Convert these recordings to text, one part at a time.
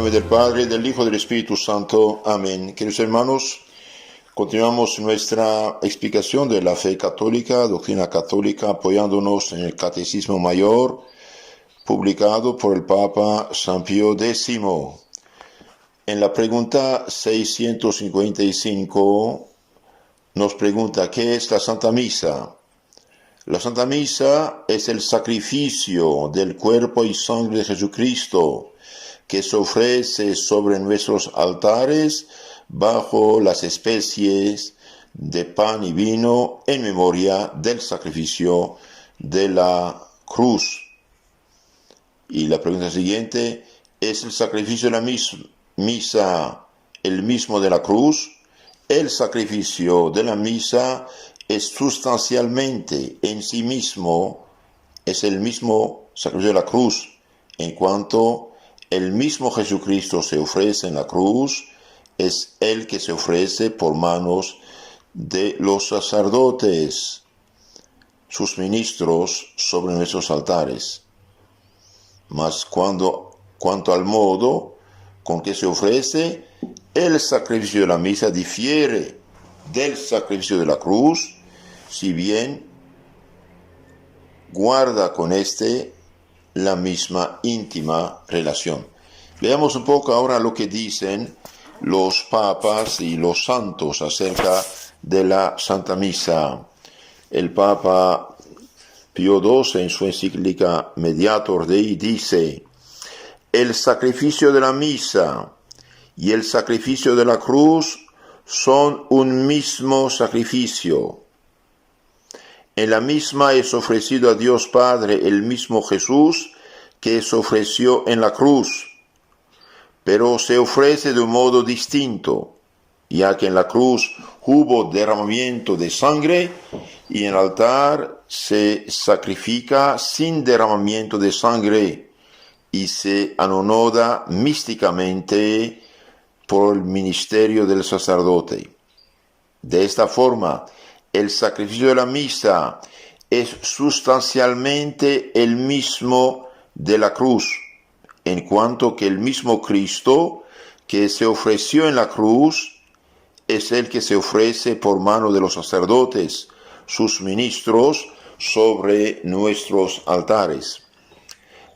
nombre del Padre, del Hijo y del Espíritu Santo. Amén. Queridos hermanos, continuamos nuestra explicación de la fe católica, doctrina católica, apoyándonos en el Catecismo Mayor, publicado por el Papa San Pío X. En la pregunta 655 nos pregunta, ¿qué es la Santa Misa? La Santa Misa es el sacrificio del cuerpo y sangre de Jesucristo que se ofrece sobre nuestros altares bajo las especies de pan y vino en memoria del sacrificio de la cruz. Y la pregunta siguiente, ¿es el sacrificio de la misa el mismo de la cruz? El sacrificio de la misa es sustancialmente en sí mismo, es el mismo sacrificio de la cruz, en cuanto el mismo Jesucristo se ofrece en la cruz, es el que se ofrece por manos de los sacerdotes, sus ministros sobre nuestros altares. Mas cuanto al modo con que se ofrece, el sacrificio de la misa difiere del sacrificio de la cruz, si bien guarda con la misma íntima relación. Veamos un poco ahora lo que dicen los papas y los santos acerca de la Santa Misa. El Papa Pío XII en su encíclica Mediator Dei dice: el sacrificio de la misa y el sacrificio de la cruz son un mismo sacrificio. En la misma es ofrecido a Dios Padre el mismo Jesús que se ofreció en la cruz, pero se ofrece de un modo distinto, ya que en la cruz hubo derramamiento de sangre y en el altar se sacrifica sin derramamiento de sangre y se anoda místicamente por el ministerio del sacerdote. De esta forma, el sacrificio de la misa es sustancialmente el mismo de la cruz, en cuanto que el mismo Cristo que se ofreció en la cruz es el que se ofrece por mano de los sacerdotes, sus ministros, sobre nuestros altares.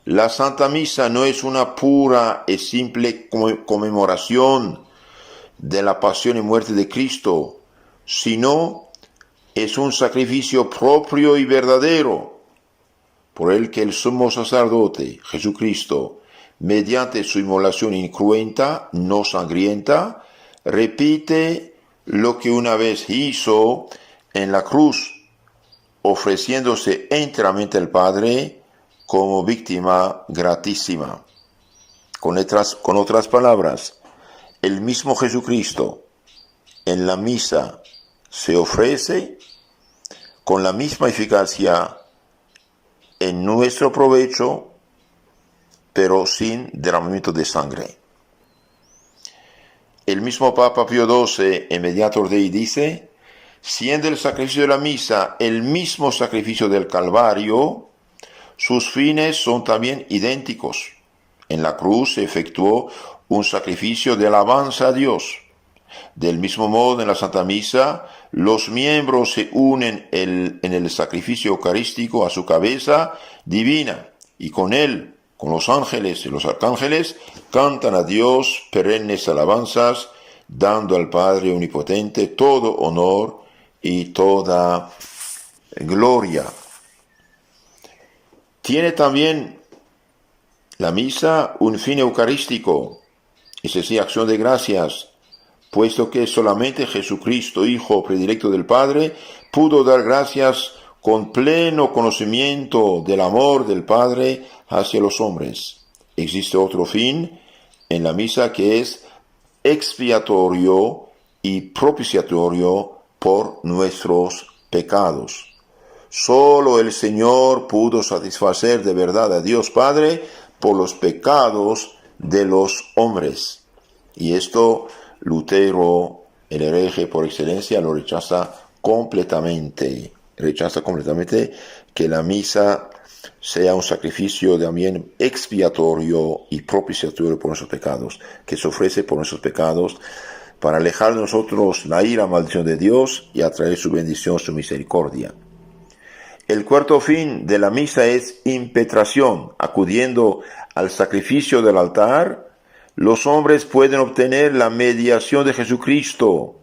La Santa Misa no es una pura y simple conmemoración de la pasión y muerte de Cristo, sino es un sacrificio propio y verdadero, por el que el sumo sacerdote, Jesucristo, mediante su inmolación incruenta, no sangrienta, repite lo que una vez hizo en la cruz, ofreciéndose enteramente al Padre como víctima gratísima. Con otras palabras, el mismo Jesucristo en la misa se ofrece con la misma eficacia en nuestro provecho, pero sin derramamiento de sangre. El mismo Papa Pío XII en Mediator Dei dice: siendo el sacrificio de la misa el mismo sacrificio del Calvario, sus fines son también idénticos. En la cruz se efectuó un sacrificio de alabanza a Dios. Del mismo modo, en la Santa Misa, los miembros se unen en el sacrificio eucarístico a su cabeza divina, y con él, con los ángeles y los arcángeles, cantan a Dios perennes alabanzas, dando al Padre Omnipotente todo honor y toda gloria. Tiene también la misa un fin eucarístico, es decir, acción de gracias, puesto que solamente Jesucristo, Hijo predilecto del Padre, pudo dar gracias con pleno conocimiento del amor del Padre hacia los hombres. Existe otro fin en la misa que es expiatorio y propiciatorio por nuestros pecados. Solo el Señor pudo satisfacer de verdad a Dios Padre por los pecados de los hombres. Y esto Lutero, el hereje por excelencia, lo rechaza completamente. Rechaza completamente que la misa sea un sacrificio también expiatorio y propiciatorio por nuestros pecados, que se ofrece por nuestros pecados para alejar de nosotros la ira, maldición de Dios y atraer su bendición, su misericordia. El cuarto fin de la misa es impetración. Acudiendo al sacrificio del altar, los hombres pueden obtener la mediación de Jesucristo,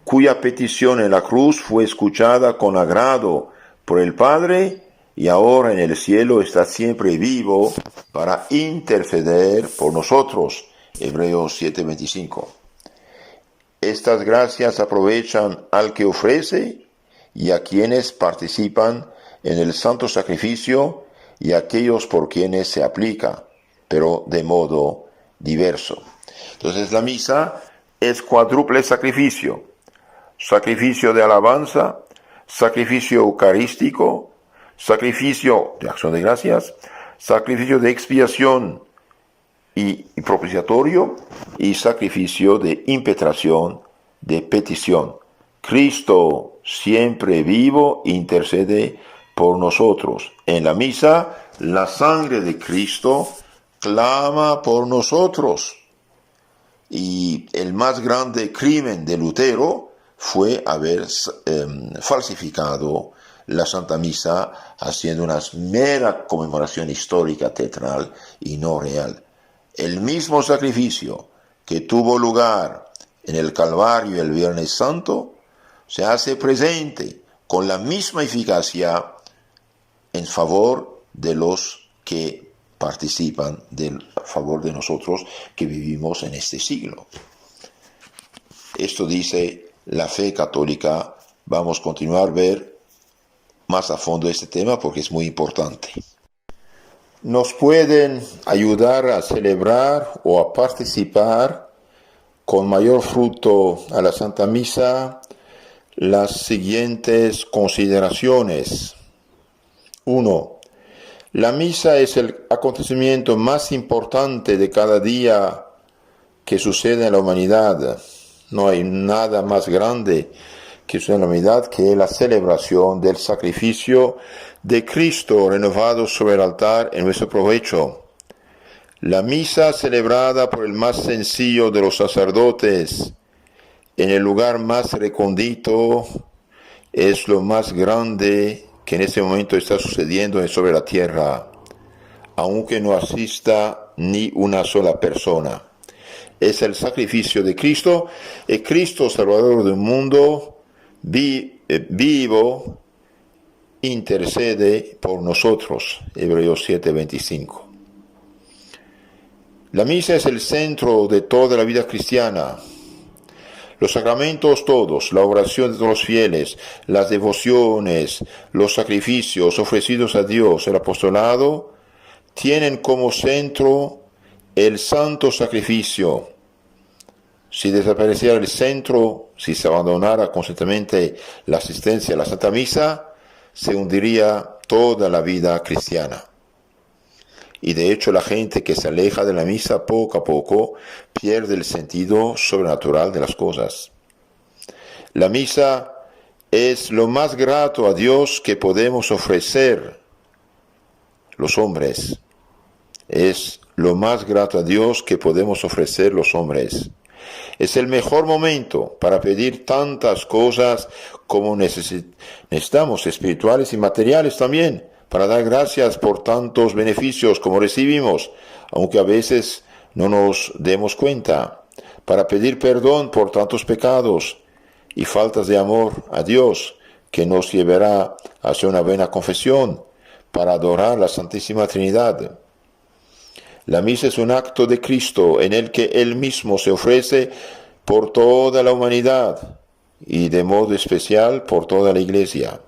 cuya petición en la cruz fue escuchada con agrado por el Padre y ahora en el cielo está siempre vivo para interceder por nosotros. Hebreos 7:25. Estas gracias aprovechan al que ofrece y a quienes participan en el santo sacrificio y a aquellos por quienes se aplica, pero de modo diverso. Entonces la misa es cuádruple sacrificio: sacrificio de alabanza, sacrificio eucarístico, sacrificio de acción de gracias, sacrificio de expiación y propiciatorio, y sacrificio de impetración, de petición. Cristo, siempre vivo, intercede por nosotros. En la misa, la sangre de Cristo clama por nosotros. Y el más grande crimen de Lutero fue haber falsificado la Santa Misa, haciendo una mera conmemoración histórica teatral y no real. El mismo sacrificio que tuvo lugar en el Calvario el Viernes Santo se hace presente con la misma eficacia en favor de los que participan, a favor de nosotros que vivimos en este siglo. Esto dice la fe católica. Vamos a continuar a ver más a fondo este tema porque es muy importante. Nos pueden ayudar a celebrar o a participar con mayor fruto a la Santa Misa las siguientes consideraciones. 1. La misa es el acontecimiento más importante de cada día que sucede en la humanidad. No hay nada más grande que sucede en la humanidad que la celebración del sacrificio de Cristo renovado sobre el altar en nuestro provecho. La misa celebrada por el más sencillo de los sacerdotes en el lugar más recóndito es lo más grande que en ese momento está sucediendo sobre la tierra, aunque no asista ni una sola persona. Es el sacrificio de Cristo, el Cristo Salvador del mundo, vivo, intercede por nosotros. Hebreos 7:25. La misa es el centro de toda la vida cristiana. Los sacramentos todos, la oración de todos los fieles, las devociones, los sacrificios ofrecidos a Dios, el apostolado, tienen como centro el santo sacrificio. Si desapareciera el centro, si se abandonara constantemente la asistencia a la Santa Misa, se hundiría toda la vida cristiana. Y de hecho la gente que se aleja de la misa poco a poco pierde el sentido sobrenatural de las cosas. La misa es lo más grato a Dios que podemos ofrecer los hombres. Es lo más grato a Dios que podemos ofrecer los hombres. Es el mejor momento para pedir tantas cosas como necesitamos, espirituales y materiales también, para dar gracias por tantos beneficios como recibimos, aunque a veces no nos demos cuenta, para pedir perdón por tantos pecados y faltas de amor a Dios, que nos llevará a hacer una buena confesión, para adorar la Santísima Trinidad. La misa es un acto de Cristo en el que Él mismo se ofrece por toda la humanidad y de modo especial por toda la Iglesia.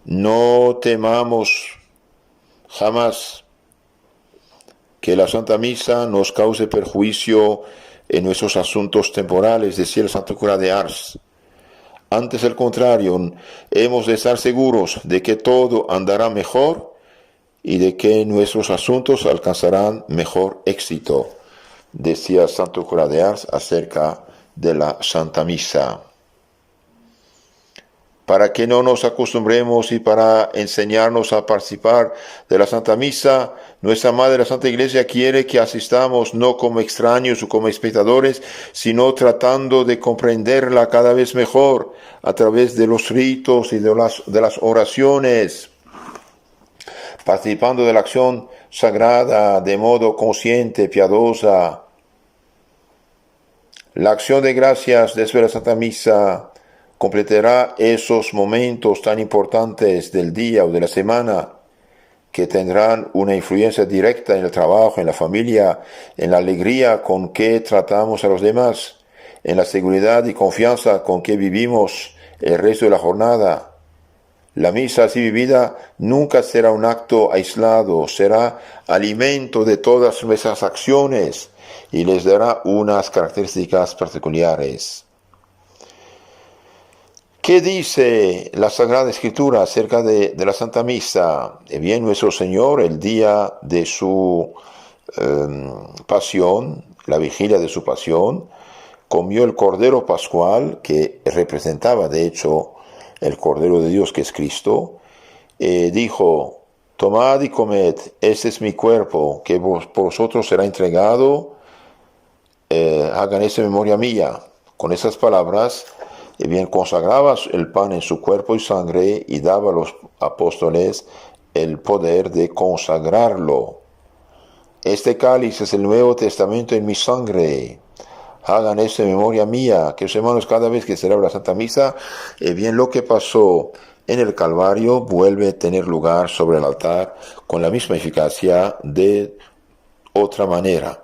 No temamos jamás que la Santa Misa nos cause perjuicio en nuestros asuntos temporales, decía el Santo Cura de Ars. Antes, al contrario, hemos de estar seguros de que todo andará mejor y de que nuestros asuntos alcanzarán mejor éxito, decía el Santo Cura de Ars acerca de la Santa Misa. para que no nos acostumbremos y para enseñarnos a participar de la Santa Misa, nuestra Madre la Santa Iglesia quiere que asistamos no como extraños o como espectadores, sino tratando de comprenderla cada vez mejor a través de los ritos y de las oraciones, participando de la acción sagrada de modo consciente, piadosa. La acción de gracias después de la Santa Misa completará esos momentos tan importantes del día o de la semana que tendrán una influencia directa en el trabajo, en la familia, en la alegría con que tratamos a los demás, en la seguridad y confianza con que vivimos el resto de la jornada. La misa así vivida nunca será un acto aislado, será alimento de todas nuestras acciones y les dará unas características particulares. ¿Qué dice la Sagrada Escritura acerca de la Santa Misa? Bien, nuestro Señor, el día de su pasión, la vigilia de su pasión, comió el Cordero Pascual, que representaba de hecho el Cordero de Dios, que es Cristo. Dijo: tomad y comed, este es mi cuerpo, que por vosotros será entregado, hagan esta memoria mía. Con esas palabras, bien, consagraba el pan en su cuerpo y sangre y daba a los apóstoles el poder de consagrarlo. Este cáliz es el Nuevo Testamento en mi sangre. Hagan esta memoria mía. Que, hermanos, cada vez que celebra la Santa Misa, bien, lo que pasó en el Calvario vuelve a tener lugar sobre el altar con la misma eficacia de otra manera.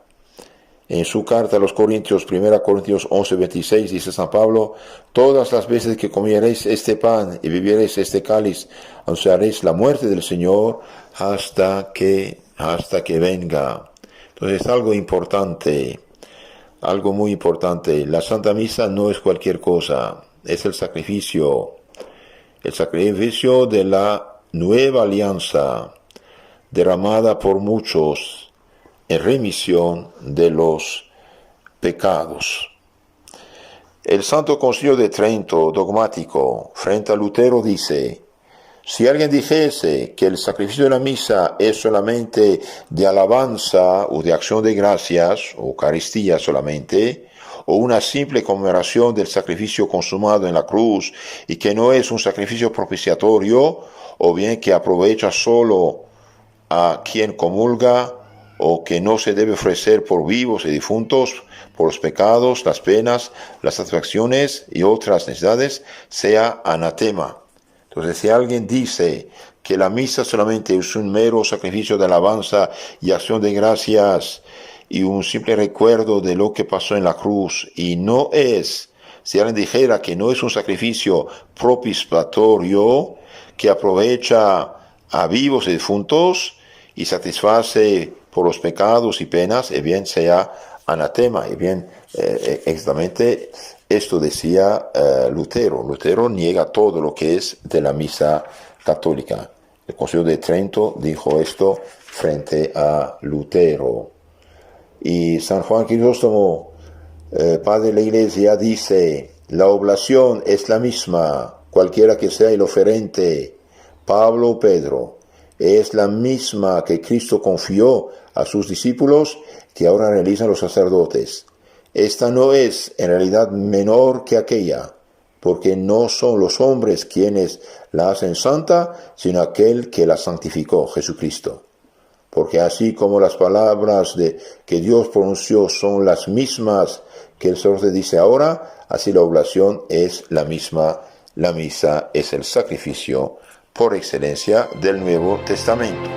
En su carta a los Corintios, 1 Corintios 11:26, dice San Pablo: todas las veces que comiereis este pan y bebiereis este cáliz, anunciaréis la muerte del Señor hasta que venga. Entonces, algo importante, algo muy importante. La Santa Misa no es cualquier cosa, es el sacrificio de la nueva alianza, derramada por muchos en remisión de los pecados. El Santo Concilio de Trento, dogmático, frente a Lutero, dice: si alguien dijese que el sacrificio de la misa es solamente de alabanza o de acción de gracias, o Eucaristía solamente, o una simple conmemoración del sacrificio consumado en la cruz, y que no es un sacrificio propiciatorio, o bien que aprovecha solo a quien comulga, o que no se debe ofrecer por vivos y difuntos, por los pecados, las penas, las satisfacciones y otras necesidades, sea anatema. Entonces, si alguien dice que la misa solamente es un mero sacrificio de alabanza y acción de gracias y un simple recuerdo de lo que pasó en la cruz, y no es, si alguien dijera que no es un sacrificio propiciatorio que aprovecha a vivos y difuntos y satisface por los pecados y penas, bien, sea anatema. Y bien, exactamente esto decía Lutero. Lutero niega todo lo que es de la misa católica. El Concilio de Trento dijo esto frente a Lutero. Y San Juan Crisóstomo, padre de la Iglesia, dice: la oblación es la misma, cualquiera que sea el oferente, Pablo o Pedro. Es la misma que Cristo confió a sus discípulos, que ahora realizan los sacerdotes. Esta no es en realidad menor que aquella, porque no son los hombres quienes la hacen santa, sino aquel que la santificó, Jesucristo. Porque así como las palabras que Dios pronunció son las mismas que el sacerdote dice ahora, así la oblación es la misma. La misa es el sacrificio por excelencia del Nuevo Testamento.